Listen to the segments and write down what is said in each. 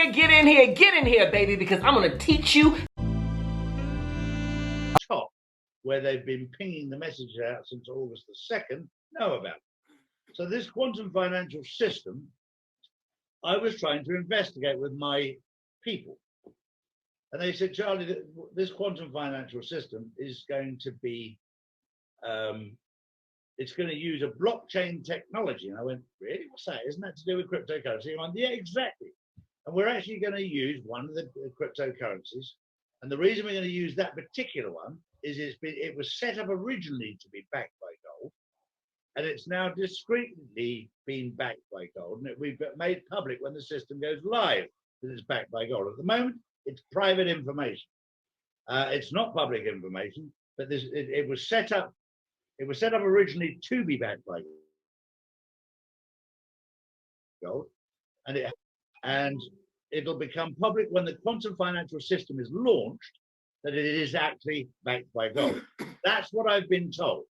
Get in here, baby, because I'm going to teach you. Top, where they've been pinging the messages out since August the 2nd, know about it. So this quantum financial system, I was trying to investigate with my people. And they said, Charlie, this quantum financial system is going to be, it's going to use a blockchain technology. And I went, really? What's that? Isn't that to do with cryptocurrency? I went, yeah, exactly. And we're actually going to use one of the cryptocurrencies. And the reason we're going to use that particular one is it was set up originally to be backed by gold. And it's now discreetly been backed by gold. And we've made public when the system goes live that it's backed by gold. At the moment, it's private information. It's not public information, but it was set up. It was set up originally to be backed by gold, and it'll become public when the quantum financial system is launched that it is actually backed by gold. That's what I've been told.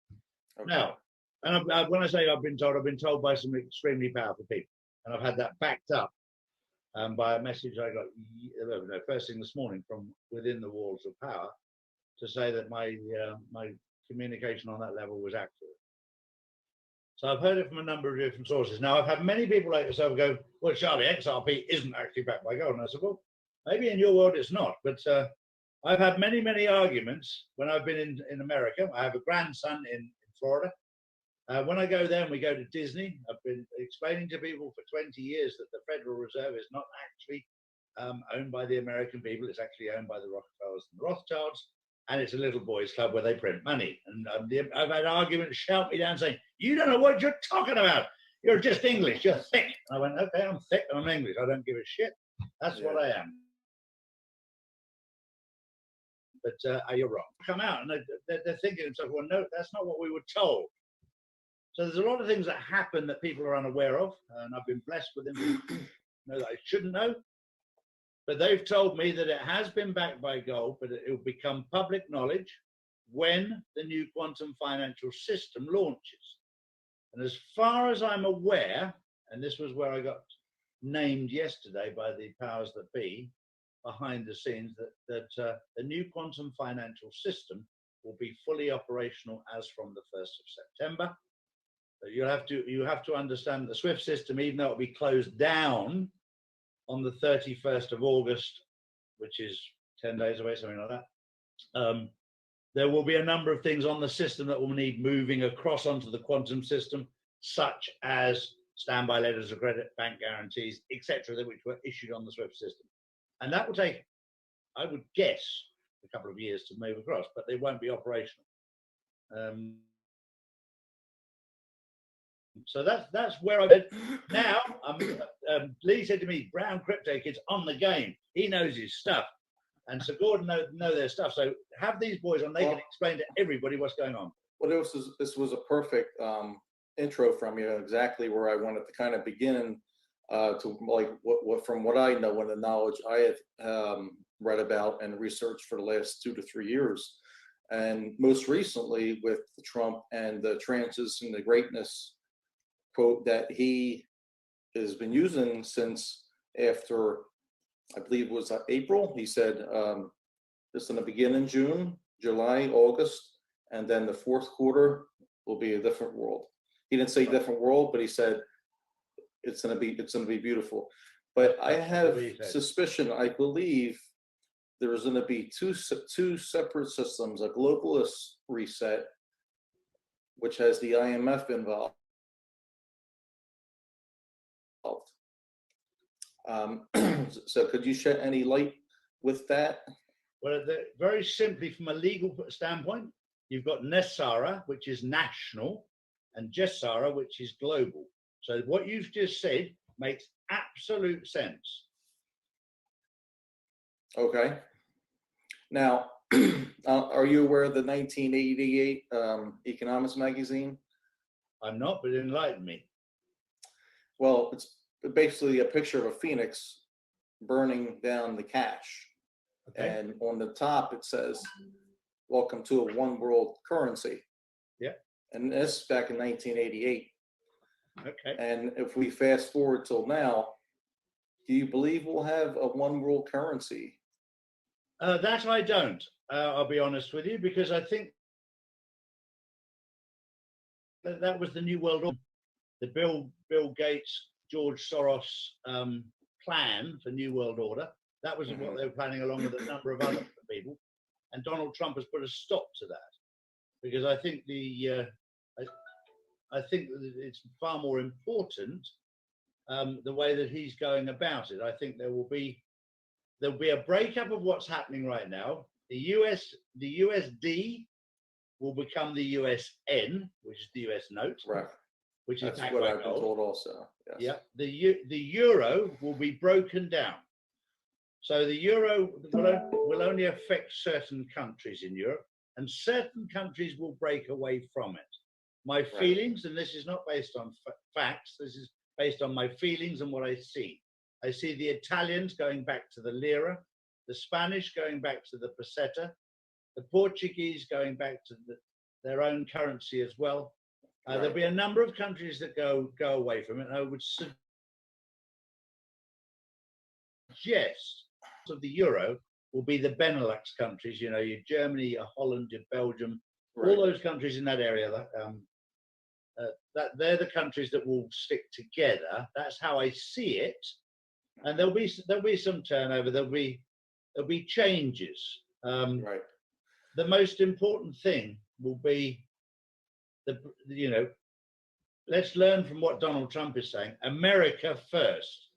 Okay. Now, and when I say I've been told by some extremely powerful people, and I've had that backed up by a message I got first thing this morning from within the walls of power to say that my communication on that level was accurate. So I've heard it from a number of different sources. Now, I've had many people like yourself go, well, Charlie, XRP isn't actually backed by gold. And I said, well, maybe in your world it's not. But I've had many, many arguments when I've been in America. I have a grandson in Florida. When I go there and we go to Disney, I've been explaining to people for 20 years that the Federal Reserve is not actually owned by the American people. It's actually owned by the Rockefellers and the Rothschilds. And it's a little boys' club where they print money. And I've had arguments shout me down saying, you don't know what you're talking about. You're just English. You're thick. And I went, okay, I'm thick and I'm English. I don't give a shit. That's what I am. But you're wrong. Come out and they're thinking to themselves, well, no, that's not what we were told. So there's a lot of things that happen that people are unaware of. And I've been blessed with them to know that I shouldn't know. But they've told me that it has been backed by gold, but it will become public knowledge when the new quantum financial system launches. And as far as I'm aware, and this was where I got named yesterday by the powers that be behind the scenes, that the new quantum financial system will be fully operational as from the 1st of September. So you have to understand the SWIFT system, even though it'll be closed down on the 31st of August, which is 10 days away, something like that. There will be a number of things on the system that will need moving across onto the quantum system, such as standby letters of credit, bank guarantees, etc., which were issued on the SWIFT system. And that will take, I would guess, a couple of years to move across, but they won't be operational. So that's where I've been. Now, Lee said to me, Brown Crypto Kid's on the game. He knows his stuff. And Sir Gordon know their stuff. So have these boys on, they can explain to everybody what's going on. Well, this was a perfect intro from you, exactly where I wanted to kind of begin to like what from what I know and the knowledge I have read about and researched for the last 2 to 3 years. And most recently with Trump and the transition to greatness quote that he has been using since after, I believe it was April. He said this is going to begin in June, July, August, and then the 4th quarter will be a different world. He didn't say different world, but he said it's going to be beautiful. But I have suspicion, I believe there's going to be two separate systems, a globalist reset, which has the IMF involved. So could you shed any light with that? Well, very simply, from a legal standpoint, you've got NESARA, which is national, and GESARA, which is global. So what you've just said makes absolute sense. Okay. Now, are you aware of the 1988 Economics magazine? I'm not, but enlighten me. Well, it's basically a picture of a phoenix burning down the cash. Okay. And on the top it says, welcome to a one world currency. Yeah. And this back in 1988. Okay. And if we fast forward till now, Do you believe we'll have a one world currency? That I don't. I'll be honest with you, because I think that was the New World Order, the Bill Gates, George Soros plan for New World Order. That was what they were planning, along with a number of other people. And Donald Trump has put a stop to that, because I think I think that it's far more important the way that he's going about it. I think there'll be a breakup of what's happening right now. The USD will become the USN, which is the US note, Right. which is That's what I've been told also. Yes. Yeah. The euro will be broken down. So the euro will only affect certain countries in Europe, and certain countries will break away from it. My feelings, and this is not based on facts, this is based on my feelings and what I see. I see the Italians going back to the lira, the Spanish going back to the peseta, the Portuguese going back to their own currency as well. There'll be a number of countries that go away from it, and I would suggest of the euro will be the Benelux countries, you know, your Germany, your Holland, your Belgium, all those countries in that area. That they're the countries that will stick together. That's how I see it, and there'll be some turnover. There'll be changes. The most important thing will be let's learn from what Donald Trump is saying. America first,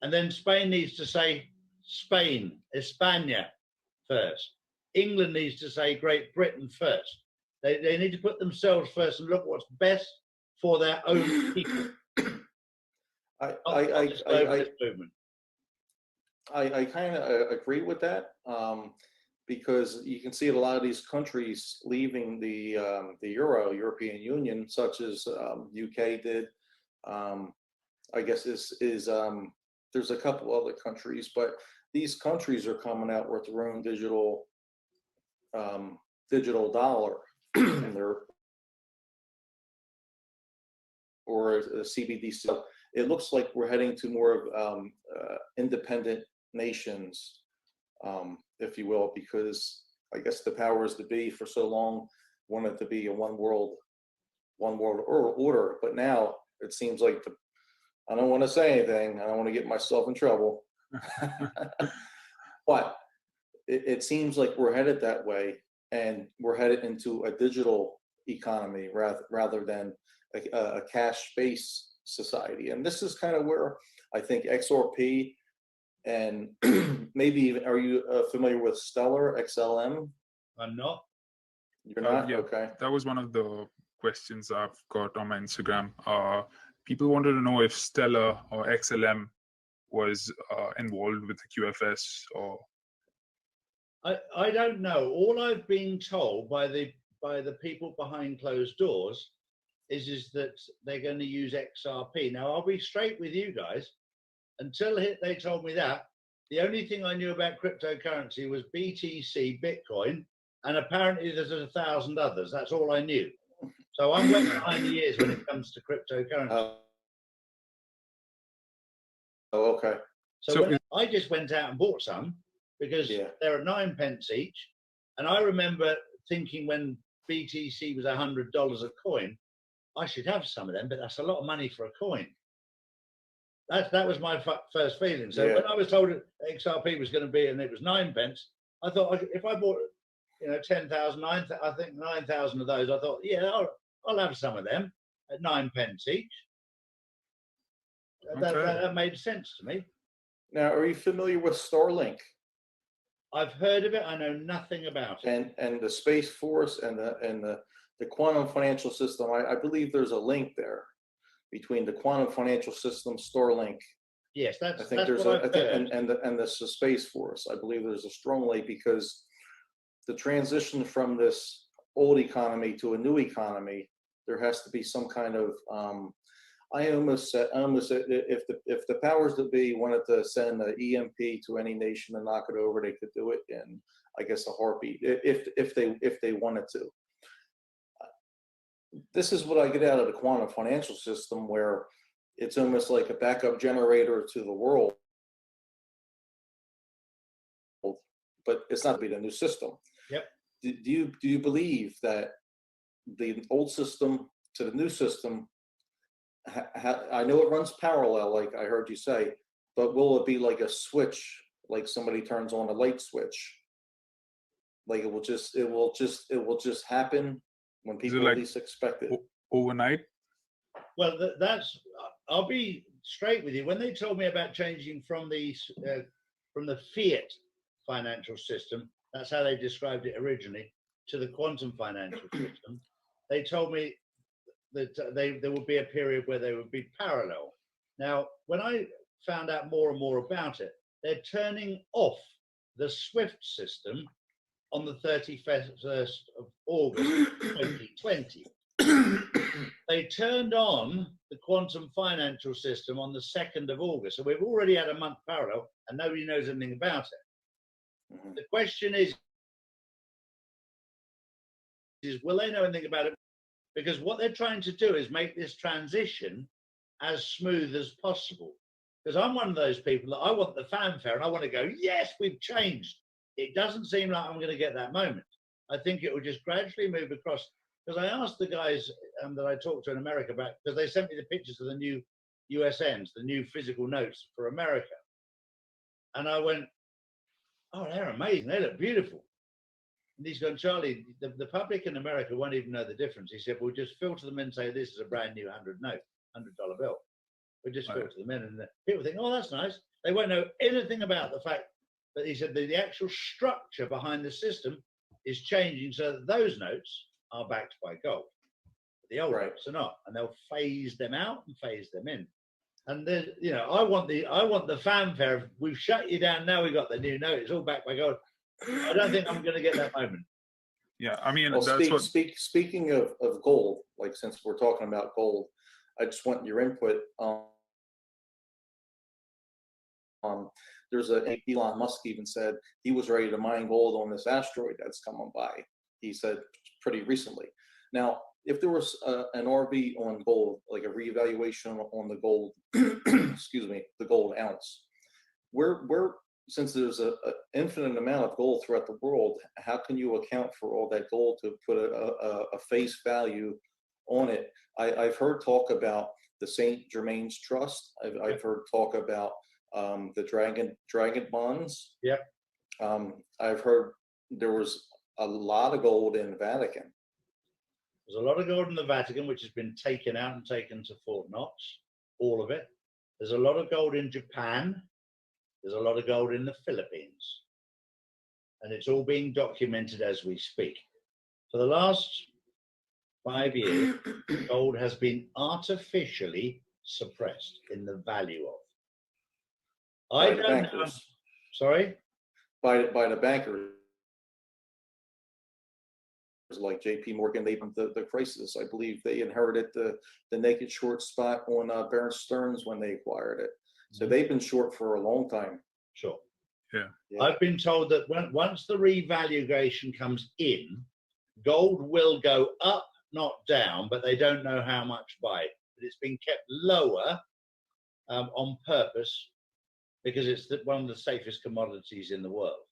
and then Spain needs to say Spain, España first. England needs to say Great Britain first. They need to put themselves first and look what's best for their own people. I kind of agree with that, because you can see a lot of these countries leaving the European Union, such as UK did. I guess there's a couple other countries, but these countries are coming out with their own digital dollar, and or a CBDC. It looks like we're heading to more of independent nations, if you will, because I guess the powers that be for so long wanted to be a one world order, but now it seems like I don't want to say anything. I don't want to get myself in trouble, but it seems like we're headed that way, and we're headed into a digital economy rather than a cash-based society. And this is kind of where I think XRP and maybe even, are you familiar with Stellar, XLM? I'm not. You're not? Yeah, okay. That was one of the questions I've got on my Instagram. People wanted to know if Stellar or XLM was involved with the QFS or. I don't know. All I've been told by the people behind closed doors is that they're going to use XRP. Now, I'll be straight with you guys. Until they told me that, the only thing I knew about cryptocurrency was BTC, Bitcoin, and apparently there's 1,000 others. That's all I knew. So I'm wet behind the ears when it comes to cryptocurrency. Okay. So I just went out and bought some because they're at 9p each. And I remember thinking when BTC was $100 a coin, I should have some of them, but that's a lot of money for a coin. That was my first feeling. So when I was told XRP was going to be, and it was 9p, I thought if I bought, 10,000, I think 9,000 of those, I thought, I'll have some of them at 9p each. That made sense to me. Now, are you familiar with Starlink? I've heard of it. I know nothing about it. And the Space Force and the quantum financial system. I believe there's a link there between the quantum financial system, Starlink. Yes, I think there's and the Space Force. I believe there's a strong link, because the transition from this old economy to a new economy, there has to be some kind of I almost said if the powers that be wanted to send an EMP to any nation and knock it over, they could do it in, I guess, a heartbeat if they wanted to. This is what I get out of the quantum financial system, where it's almost like a backup generator to the world. but it's not to be the new system. Yep. Do you believe that the old system to the new system, I know it runs parallel, like I heard you say, but will it be like a switch, like somebody turns on a light switch? Like it will just happen when people like least expect it. Overnight? Well, I'll be straight with you. When they told me about changing from the fiat financial system, that's how they described it originally, to the quantum financial system, they told me that there would be a period where they would be parallel. Now, when I found out more and more about it, they're turning off the SWIFT system on the 31st of August 2020. They turned on the quantum financial system on the 2nd of August. So we've already had a month parallel and nobody knows anything about it. The question is will they know anything about it? Because what they're trying to do is make this transition as smooth as possible. Because I'm one of those people that I want the fanfare and I want to go, yes, we've changed. It doesn't seem like I'm going to get that moment. I think it will just gradually move across. Because I asked the guys that I talked to in America about, because they sent me the pictures of the new USNs, the new physical notes for America. And I went, oh, they're amazing. They look beautiful. And he's going, Charlie, the public in America won't even know the difference. He said, we'll just filter them in and say, this is a brand new $100 bill. We'll just filter them in. And people think, oh, that's nice. They won't know anything about the fact that he said that the actual structure behind the system is changing so that those notes are backed by gold. The old notes are not. And they'll phase them out and phase them in. And then, you know, I want the fanfare. We've shut you down. Now we've got the new note. It's all backed by gold. I don't think I'm going to get that moment. Yeah, I mean, Well, that's speaking of gold, like since we're talking about gold, I just want your input on. There's Elon Musk even said he was ready to mine gold on this asteroid that's coming by. He said pretty recently. Now, if there was an RV on gold, like a reevaluation on the gold, excuse me, the gold ounce, where since there's an infinite amount of gold throughout the world, how can you account for all that gold to put a face value on it? I've heard talk about the St. Germain's Trust. I've heard talk about the dragon bonds. Yep. I've heard there was a lot of gold in the Vatican. There's a lot of gold in the Vatican, which has been taken out and taken to Fort Knox, all of it. There's a lot of gold in Japan. There's a lot of gold in the Philippines. And it's all being documented as we speak. For the last 5 years, gold has been artificially suppressed in the value of. I don't know. Sorry? By the bankers. Like JP Morgan, the crisis. I believe they inherited the naked short spot on Bear Stearns when they acquired it. So they've been short for a long time. Sure. Yeah. I've been told that once the revaluation comes in, gold will go up, not down, but they don't know how much by it. But it's been kept lower on purpose because it's one of the safest commodities in the world.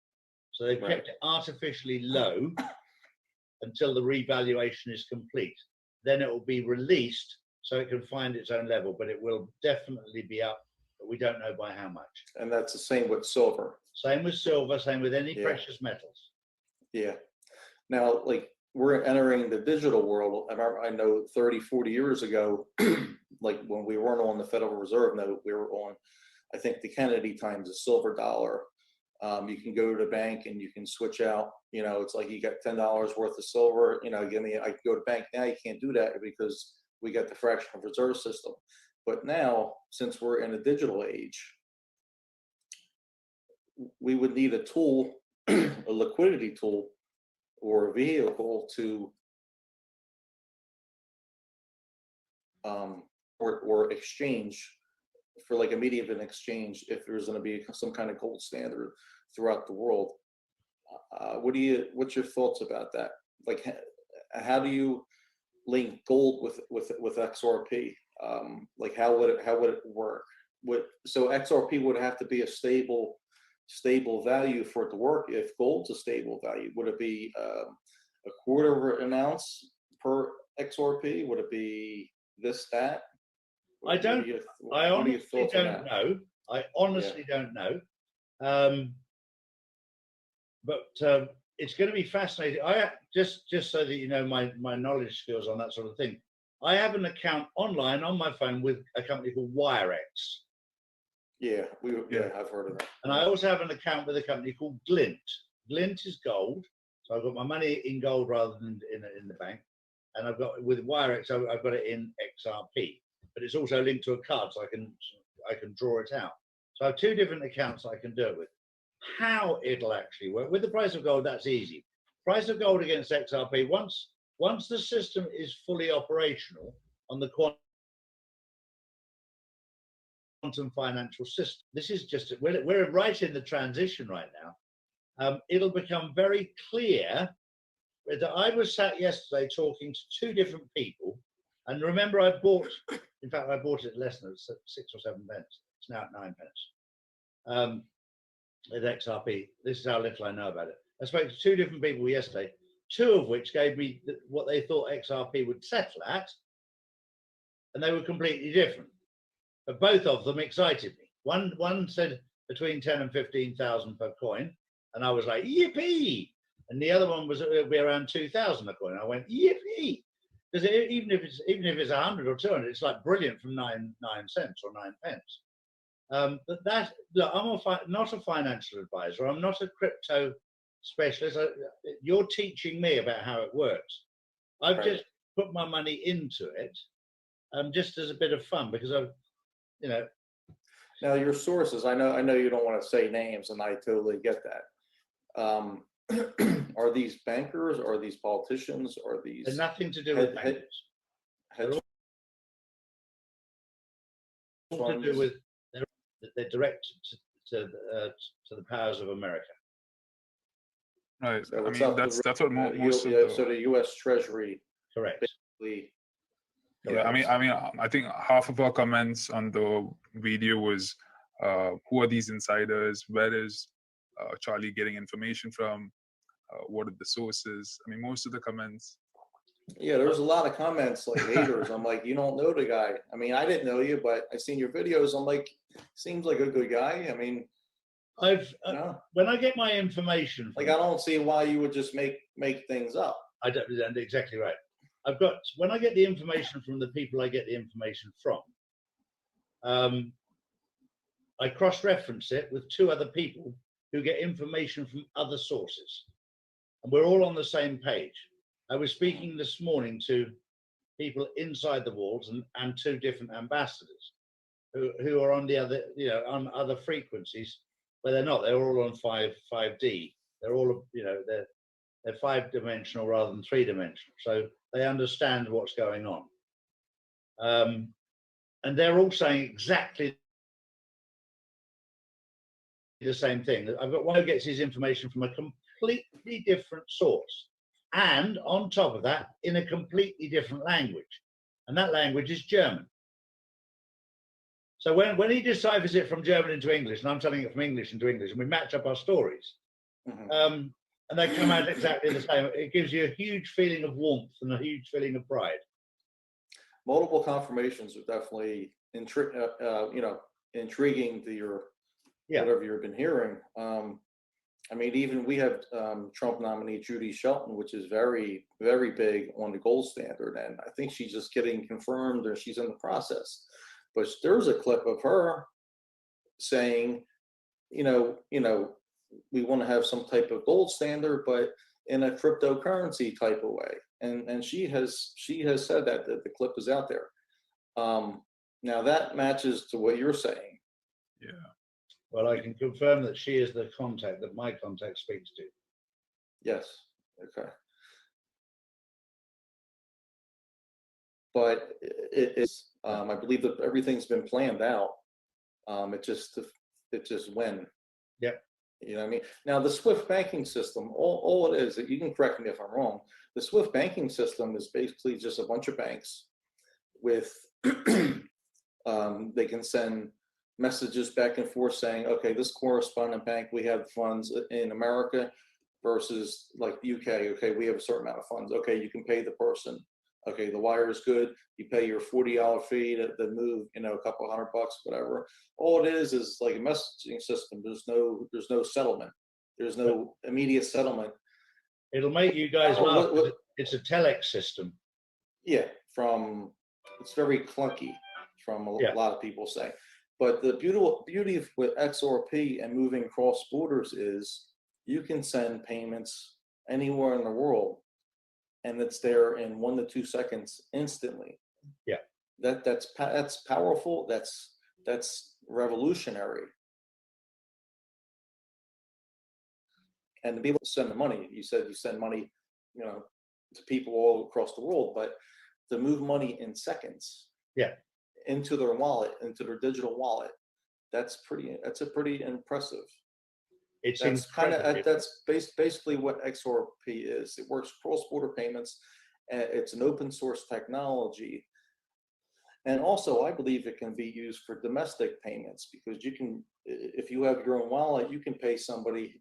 So they've kept it artificially low until the revaluation is complete. Then it will be released so it can find its own level, but it will definitely be up, but we don't know by how much. And that's the same with silver. Same with silver, same with any precious metals. Yeah. Now, like we're entering the digital world. I know 30, 40 years ago, like when we weren't on the Federal Reserve note, we were on, I think the Kennedy times, a silver dollar. You can go to the bank and you can switch out, you know, it's like you got $10 worth of silver, you know, I can go to bank now. You can't do that because we got the fractional reserve system. But now, since we're in a digital age, we would need a tool, a liquidity tool or a vehicle to, or exchange for like immediate exchange if there's going to be some kind of gold standard throughout the world. What's your thoughts about that? Like, how do you link gold with XRP? Like, how would it work? So XRP would have to be a stable stable value for it to work if gold's a stable value? Would it be a quarter of an ounce per XRP? Would it be this, that? I don't. I honestly don't know. I honestly don't know. But it's going to be fascinating. I just so that you know my knowledge skills on that sort of thing. I have an account online on my phone with a company called WireX. Yeah, I've heard of that. And I also have an account with a company called Glint. Glint is gold, so I've got my money in gold rather than in the bank. And I've got with WireX, I've got it in XRP, but it's also linked to a card, so I can draw it out. So I have two different accounts I can do it with. How it'll actually work with the price of gold, that's easy. Price of gold against XRP, once the system is fully operational on the quantum financial system, this is just we're right in the transition right now. It'll become very clear that I was sat yesterday talking to two different people, and remember I bought it less than 6 or 7 pence. It's now at 9 pence. With XRP, this is how little I know about it. I spoke to two different people yesterday, two of which gave me what they thought XRP would settle at, and they were completely different. But both of them excited me. One said between 10 and 15,000 per coin, and I was like, yippee! And the other one was it'll be around 2,000 a coin. I went, yippee! Because even if it's 100 or 200, it's like brilliant from 9 cents or 9 pence. But look, I'm not a financial advisor. I'm not a crypto specialist. You're teaching me about how it works. I've just put my money into it, just as a bit of fun because Now your sources, I know you don't want to say names, and I totally get that. Are these bankers? Are these politicians? Are these? They're nothing to do with bankers. To do with they're direct to the powers of America. Right. So I mean, that's what most of the, so the U.S. Treasury. Correct. Yeah, I think half of our comments on the video was, who are these insiders? Where is Charlie getting information from? What are the sources? I mean, most of the comments. Yeah, there's a lot of comments like haters. I'm like, you don't know the guy. I mean, I didn't know you, but I seen your videos. I'm like, seems like a good guy. I mean, when I get my information, like I don't see why you would just make things up. I don't. Exactly right. When I get the information from the people I get the information from, I cross-reference it with two other people who get information from other sources, and we're all on the same page. I was speaking this morning to people inside the walls and two different ambassadors who are on the other, on other frequencies, where they're not. They're all on 5D. They're all, they're 5-dimensional rather than 3-dimensional. So they understand what's going on. And they're all saying exactly the same thing. I've got one who gets his information from a completely different source. And on top of that, in a completely different language. And that language is German. So when he deciphers it from German into English, and I'm telling it from English into English, and we match up our stories, and they come out exactly the same, it gives you a huge feeling of warmth and a huge feeling of pride. Multiple confirmations are definitely intriguing to your whatever you've been hearing. I mean, even we have Trump nominee Judy Shelton, which is very, very big on the gold standard, and I think she's just getting confirmed, or she's in the process. But there's a clip of her saying, we want to have some type of gold standard, but in a cryptocurrency type of way. And she has said that the clip is out there. Now that matches to what you're saying. Yeah. Well, I can confirm that she is the contact that my contact speaks to. Yes. Okay. But it's I believe that everything's been planned out. It just when. Yep. You know what I mean? Now the SWIFT banking system, all it is, you can correct me if I'm wrong, the SWIFT banking system is basically just a bunch of banks with they can send messages back and forth saying, okay, this correspondent bank, we have funds in America versus like the UK. Okay, we have a certain amount of funds. Okay, you can pay the person. Okay, the wire is good. You pay your $40 fee to move, you know, a couple $100, whatever. All it is like a messaging system. There's no settlement. There's no immediate settlement. It'll make you guys laugh. It's a telex system. Yeah, it's very clunky, from a lot of people say. But the beauty with XRP and moving across borders is you can send payments anywhere in the world, and it's there in 1 to 2 seconds instantly. Yeah, that's powerful. That's revolutionary. And to be able to send the money, you said you send money, you know, to people all across the world, but to move money in seconds, into their wallet, into their digital wallet, that's a pretty impressive. That's basically what XRP is. It works cross-border payments. It's an open source technology, and also I believe it can be used for domestic payments, because you can, if you have your own wallet, you can pay somebody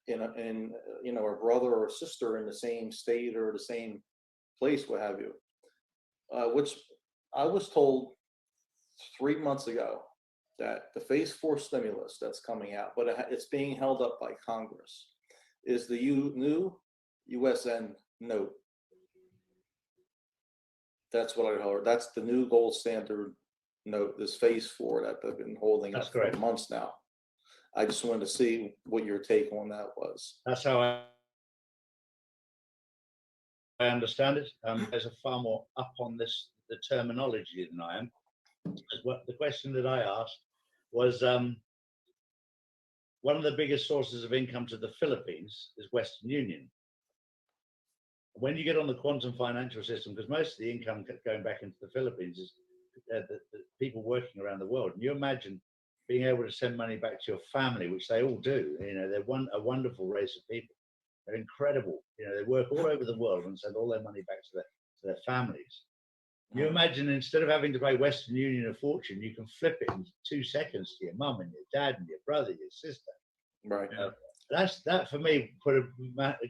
in you know, a brother or a sister in the same state or the same place, what have you. Which I was told 3 months ago that the phase 4 stimulus that's coming out, but it's being held up by Congress, is the new USN note. That's what I heard. That's the new gold standard note, this phase 4 that they've been holding up for months now. I just wanted to see what your take on that was. That's how I understand it. There's a far more up on the terminology than I am. The question that I asked was, one of the biggest sources of income to the Philippines is Western Union. When you get on the quantum financial system, because most of the income going back into the Philippines is the people working around the world. And you imagine being able to send money back to your family, which they all do. You know, they're a wonderful race of people. They're incredible. You know, they work all over the world and send all their money back to their families. You imagine, instead of having to pay Western Union a fortune, you can flip it in 2 seconds to your mum and your dad and your brother, your sister. Right. That for me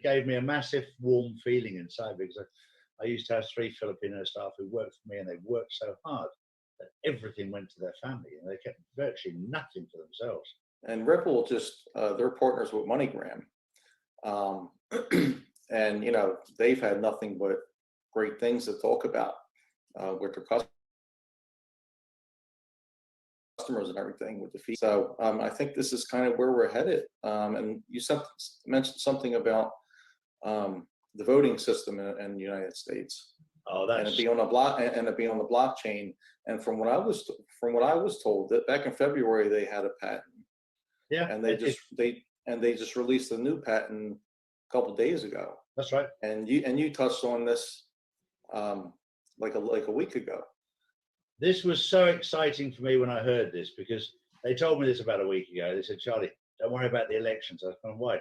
gave me a massive warm feeling inside, because I used to have 3 Filipino staff who worked for me, and they worked so hard that everything went to their family, and they kept virtually nothing for themselves. And Ripple just they're partners with MoneyGram, and you know, they've had nothing but great things to talk about with their customers and everything with the fee. So I think this is kind of where we're headed. And you mentioned something about the voting system in the United States. Oh, that's... and it be on the blockchain. And from what I was told, that back in February they had a patent. Yeah. And they just released a new patent a couple of days ago. That's right. And you touched on this like a week ago. This was so exciting for me when I heard this, because they told me this about a week ago. They said, Charlie, don't worry about the elections. I was going, why?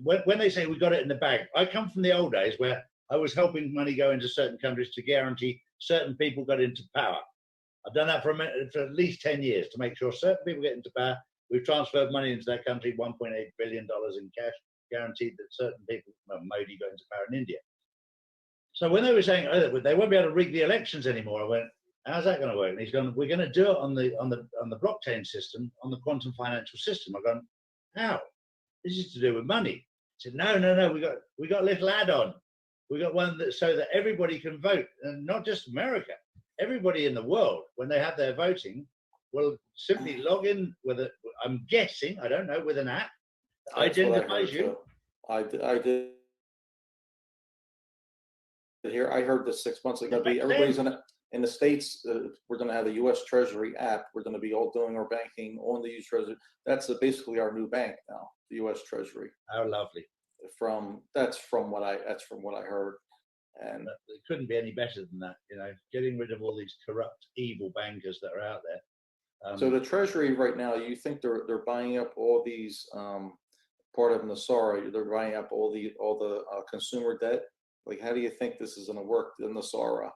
When they say we got it in the bag, I come from the old days where I was helping money go into certain countries to guarantee certain people got into power. I've done that for at least 10 years to make sure certain people get into power. We've transferred money into that country, $1.8 billion in cash, guaranteed that certain people, Modi got into power in India. So when they were saying, oh, they won't be able to rig the elections anymore, I went, how's that going to work? And he's going, we're going to do it on the blockchain system, on the quantum financial system. I've gone, how? This is to do with money. He said, no, we got a little add-on. We got one so that everybody can vote, and not just America. Everybody in the world, when they have their voting, will simply log in with I'm guessing, I don't know, with an app that identifies you. I did hear. I heard this 6 months ago. Everybody's in the States. We're going to have the U.S. Treasury app. We're going to be all doing our banking on the U.S. Treasury. That's basically our new bank now, the U.S. Treasury. How lovely! That's from what I heard, and it couldn't be any better than that. You know, getting rid of all these corrupt, evil bankers that are out there. So the Treasury right now, you think they're buying up all these part of Nasara? They're buying up all the consumer debt. Like, how do you think this is going to work, the Nasara?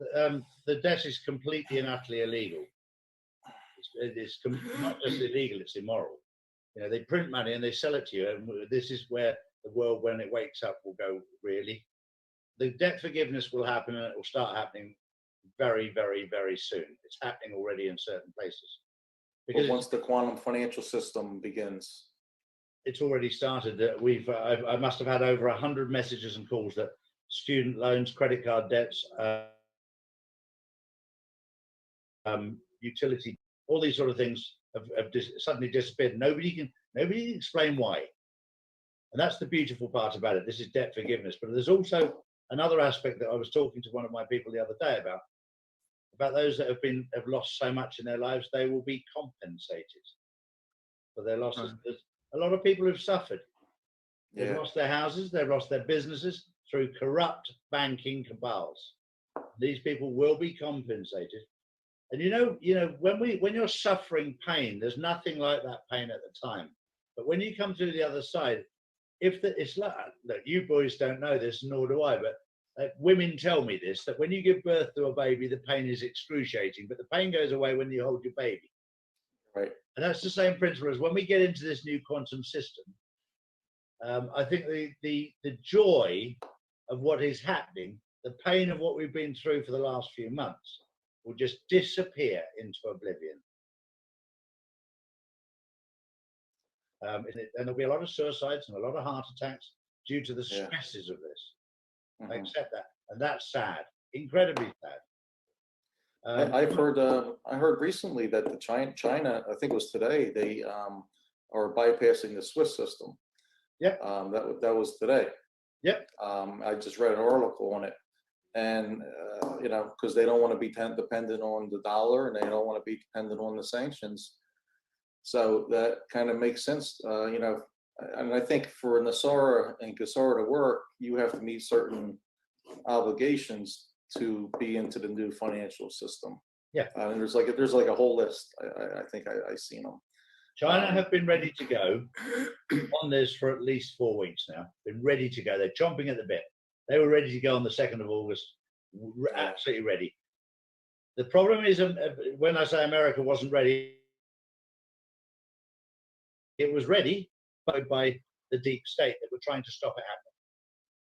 The debt is completely and utterly illegal. not just illegal, it's immoral. You know, they print money and they sell it to you, and this is where the world, when it wakes up, will go, really? The debt forgiveness will happen, and it will start happening very, very, very soon. It's happening already in certain places. But once the quantum financial system begins, it's already started. I must have had over 100 messages and calls that student loans, credit card debts, utility, all these sort of things have suddenly disappeared. Nobody can explain why. And that's the beautiful part about it. This is debt forgiveness. But there's also another aspect that I was talking to one of my people the other day about those that have lost so much in their lives. They will be compensated for their losses. Right. There's a lot of people who've suffered. They've yeah, lost their houses, they've lost their businesses through corrupt banking cabals. These people will be compensated. And you know, when you're suffering pain, there's nothing like that pain at the time. But when you come through the other side, it's like, look, you boys don't know this, nor do I, but women tell me this, that when you give birth to a baby, the pain is excruciating, but the pain goes away when you hold your baby. right. And that's the same principle as when we get into this new quantum system. I think the joy of what is happening, the pain of what we've been through for the last few months, will just disappear into oblivion. And there'll be a lot of suicides and a lot of heart attacks due to the stresses of this. I accept that, and that's sad, incredibly sad. I heard recently that the China, I think it was today, they are bypassing the Swiss system. Yep. That was today. Yep. I just read an article on it, and you know, because they don't want to be dependent on the dollar, and they don't want to be dependent on the sanctions. So that kind of makes sense, you know. And I think for Nassara and Gassara to work, you have to meet certain obligations to be into the new financial system. Yeah. And there's like a whole list. I think I've seen them. China have been ready to go on this for at least 4 weeks now. Been ready to go. They're chomping at the bit. They were ready to go on the 2nd of August. Absolutely ready. The problem is, when I say America wasn't ready, it was ready by the deep state that were trying to stop it happening,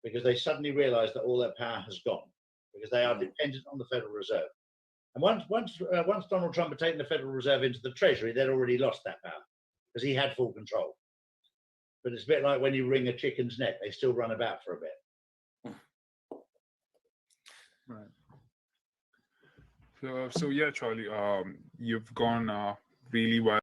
because they suddenly realized that all their power has gone, because they are dependent on the Federal Reserve. And once Donald Trump had taken the Federal Reserve into the Treasury, they'd already lost that power, because he had full control. But it's a bit like when you wring a chicken's neck, they still run about for a bit. Right. So yeah, Charlie, you've gone really well.